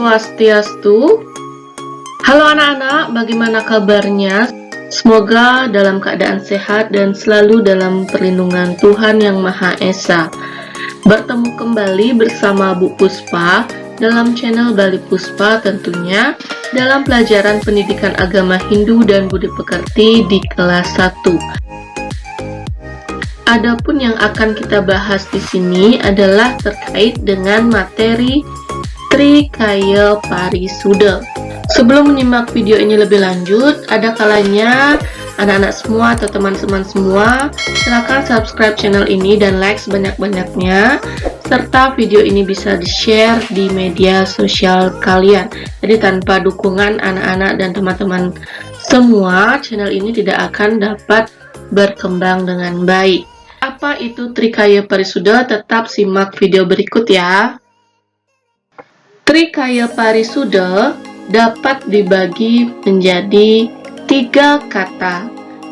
Swastiastu. Halo anak-anak, bagaimana kabarnya? Semoga dalam keadaan sehat dan selalu dalam perlindungan Tuhan Yang Maha Esa. Bertemu kembali bersama Bu Puspa dalam channel Bali Puspa, tentunya dalam pelajaran pendidikan agama Hindu dan Budi Pekerti di kelas 1. Adapun yang akan kita bahas di sini adalah terkait dengan materi Trikaya Parisuda. Sebelum menyimak video ini lebih lanjut, ada kalanya anak-anak semua atau teman-teman semua silakan subscribe channel ini dan like sebanyak-banyaknya, serta video ini bisa di-share di media sosial kalian. Jadi tanpa dukungan anak-anak dan teman-teman semua, channel ini tidak akan dapat berkembang dengan baik. Apa itu Trikaya Parisuda? Tetap simak video berikut ya. Trikaya Parisuda dapat dibagi menjadi 3 kata.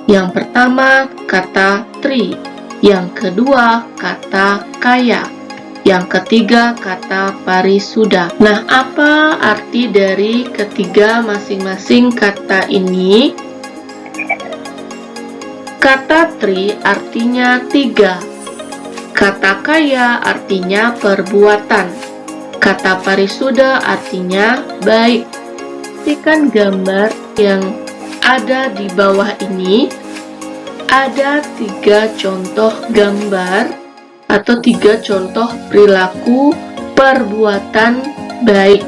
Yang pertama kata tri, yang kedua kata kaya, yang ketiga kata parisuda. Nah, apa arti dari ketiga masing-masing kata ini? Kata tri artinya 3, kata kaya artinya perbuatan, kata parisuda artinya baik. Perhatikan gambar yang ada di bawah ini. Ada 3 contoh gambar atau 3 contoh perilaku perbuatan baik.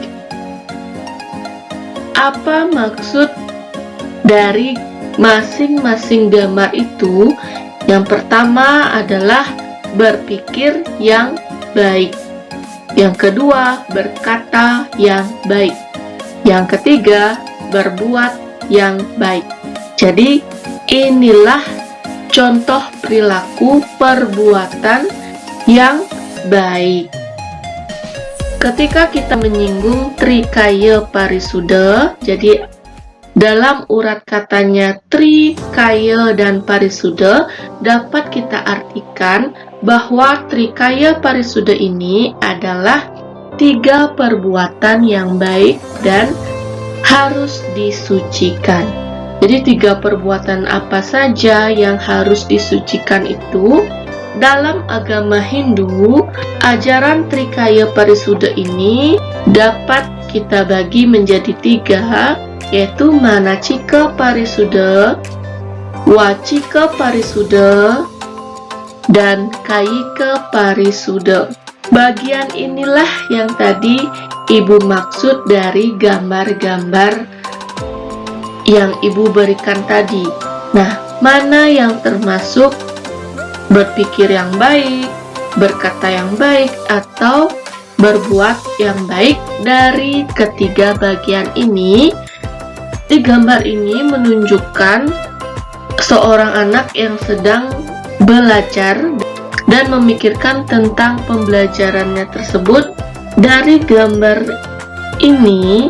Apa maksud dari masing-masing gambar itu? Yang pertama adalah berpikir yang baik. Yang kedua, berkata yang baik. Yang ketiga, berbuat yang baik. Jadi, inilah contoh perilaku perbuatan yang baik. Ketika kita menyinggung Trikaya Parisuda, jadi dalam urat katanya Trikaya dan Parisuda, dapat kita artikan bahwa Trikaya Parisuda ini adalah 3 perbuatan yang baik dan harus disucikan. Jadi 3 perbuatan apa saja yang harus disucikan itu? Dalam agama Hindu, ajaran Trikaya Parisuda ini dapat kita bagi menjadi 3, yaitu Manacika Parisuda, Wacika Parisuda, dan Kayika Parisuda. Bagian inilah yang tadi Ibu maksud dari gambar-gambar yang Ibu berikan tadi. Nah, mana yang termasuk berpikir yang baik, berkata yang baik, atau berbuat yang baik? Dari ketiga bagian ini, di gambar ini menunjukkan seorang anak yang sedang belajar dan memikirkan tentang pembelajarannya tersebut. Dari gambar ini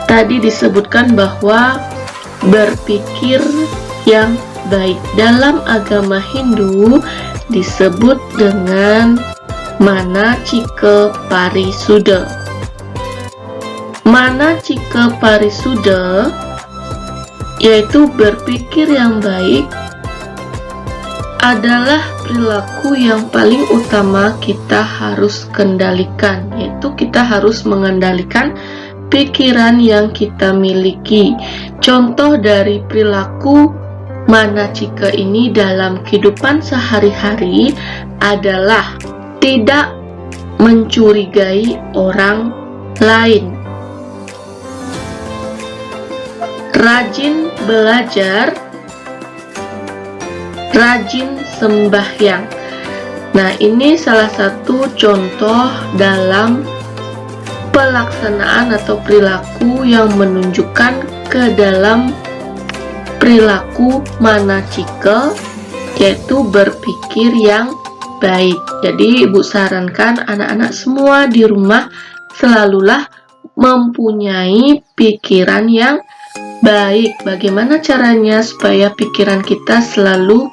tadi disebutkan bahwa berpikir yang baik dalam agama Hindu disebut dengan Manacika Parisuda. Manacika Parisuda yaitu berpikir yang baik adalah perilaku yang paling utama kita harus kendalikan, yaitu kita harus mengendalikan pikiran yang kita miliki. Contoh dari perilaku manacika ini dalam kehidupan sehari-hari adalah tidak mencurigai orang lain, rajin belajar, rajin sembahyang. Nah, ini salah satu contoh dalam pelaksanaan atau perilaku yang menunjukkan ke dalam perilaku manacika, yaitu berpikir yang baik. Jadi, Ibu sarankan anak-anak semua di rumah selalulah mempunyai pikiran yang baik. Bagaimana caranya supaya pikiran kita selalu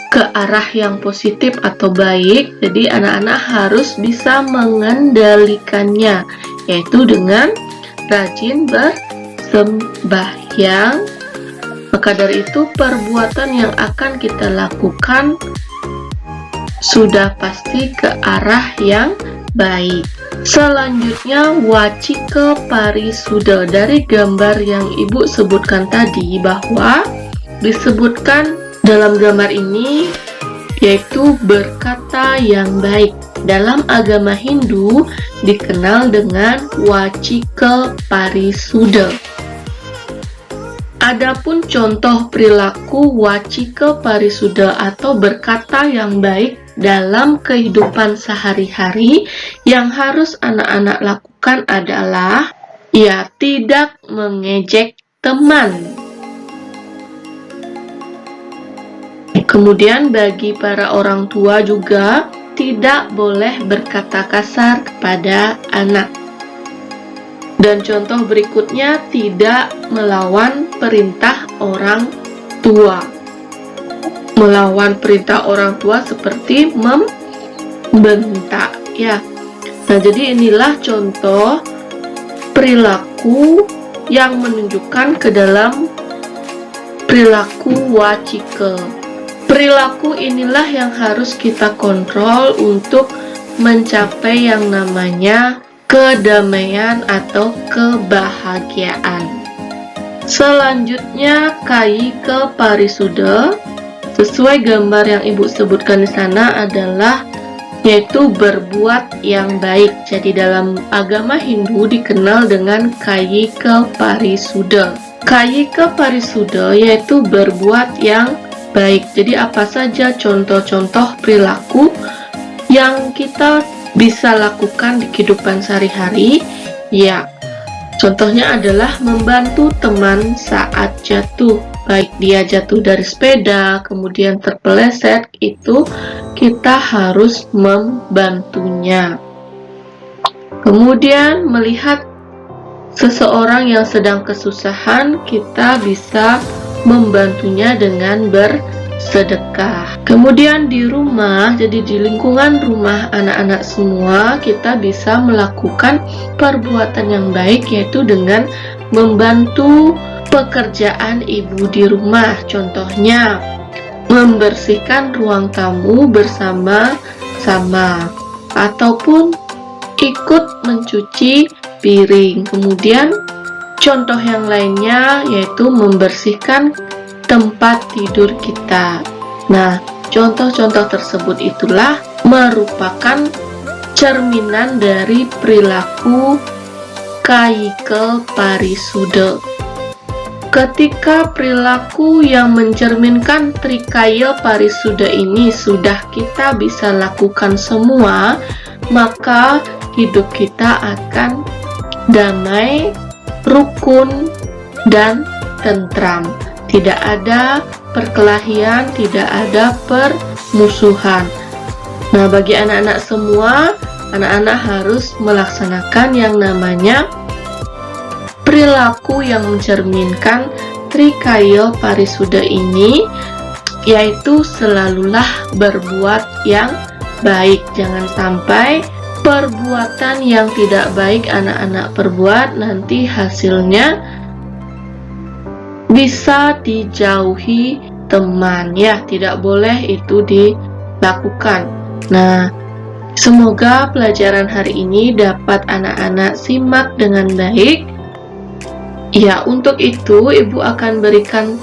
ke arah yang positif atau baik? Jadi anak-anak harus bisa mengendalikannya, yaitu dengan rajin bersembahyang. Maka dari itu perbuatan yang akan kita lakukan sudah pasti ke arah yang baik. Selanjutnya wacike parisuda. Dari gambar yang Ibu sebutkan tadi bahwa disebutkan dalam gambar ini yaitu berkata yang baik. Dalam agama Hindu dikenal dengan wacike parisuda. Adapun contoh perilaku wacike parisuda atau berkata yang baik dalam kehidupan sehari-hari yang harus anak-anak lakukan adalah ya tidak mengejek teman. Kemudian bagi para orang tua juga tidak boleh berkata kasar kepada anak. Dan contoh berikutnya tidak melawan perintah orang tua. Melawan perintah orang tua seperti membentak ya. Nah, jadi inilah contoh perilaku yang menunjukkan ke dalam perilaku wacike. Perilaku inilah yang harus kita kontrol untuk mencapai yang namanya kedamaian atau kebahagiaan. Selanjutnya kaike parisuda. Sesuai gambar yang Ibu sebutkan di sana adalah yaitu berbuat yang baik. Jadi dalam agama Hindu dikenal dengan kaike parisuda. Kaike parisuda yaitu berbuat yang baik. Jadi apa saja contoh-contoh perilaku yang kita bisa lakukan di kehidupan sehari-hari? Ya, contohnya adalah membantu teman saat jatuh. Baik dia jatuh dari sepeda, kemudian terpeleset, itu kita harus membantunya. Kemudian melihat seseorang yang sedang kesusahan, kita bisa membantunya dengan bersedekah. Kemudian di rumah, jadi di lingkungan rumah anak-anak semua, kita bisa melakukan perbuatan yang baik, yaitu dengan membantu pekerjaan ibu di rumah. Contohnya membersihkan ruang tamu bersama-sama ataupun ikut mencuci piring. Kemudian contoh yang lainnya yaitu membersihkan tempat tidur kita. Nah, contoh-contoh tersebut itulah merupakan cerminan dari perilaku kaike parisuda. Ketika perilaku yang mencerminkan trikaya parisuda ini sudah kita bisa lakukan semua, maka hidup kita akan damai, rukun, dan tentram. Tidak ada perkelahian, tidak ada permusuhan. Nah, bagi anak-anak semua, anak-anak harus melaksanakan yang namanya perilaku yang mencerminkan trikaya parisuda ini, yaitu selalulah berbuat yang baik. Jangan sampai perbuatan yang tidak baik anak-anak perbuat nanti hasilnya bisa dijauhi teman ya, tidak boleh itu dilakukan. Nah, semoga pelajaran hari ini dapat anak-anak simak dengan baik. Ya, untuk itu Ibu akan berikan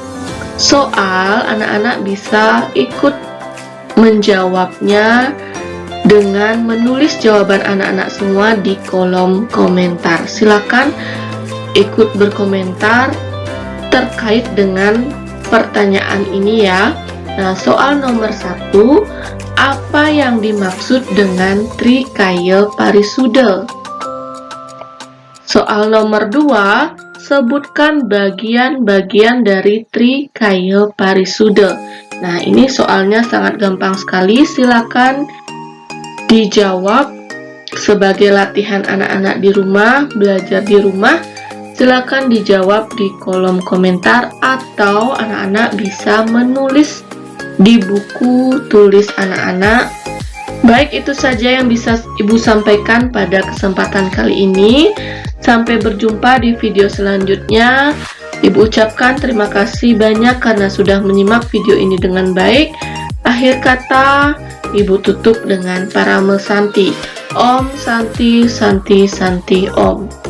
soal, anak-anak bisa ikut menjawabnya dengan menulis jawaban anak-anak semua di kolom komentar. Silakan ikut berkomentar terkait dengan pertanyaan ini ya. Nah, soal nomor 1, apa yang dimaksud dengan trikaya parisuda? Soal nomor 2, sebutkan bagian-bagian dari trikaya parisuda. Nah, ini soalnya sangat gampang sekali. Silakan dijawab sebagai latihan anak-anak di rumah, belajar di rumah. Silakan dijawab di kolom komentar atau anak-anak bisa menulis di buku tulis anak-anak Baik, itu saja yang bisa Ibu sampaikan pada kesempatan kali ini. Sampai berjumpa di video selanjutnya. Ibu ucapkan terima kasih banyak karena sudah menyimak video ini dengan baik. Akhir kata, Ibu tutup dengan Parame Santi. Om Santi Santi Santi Om.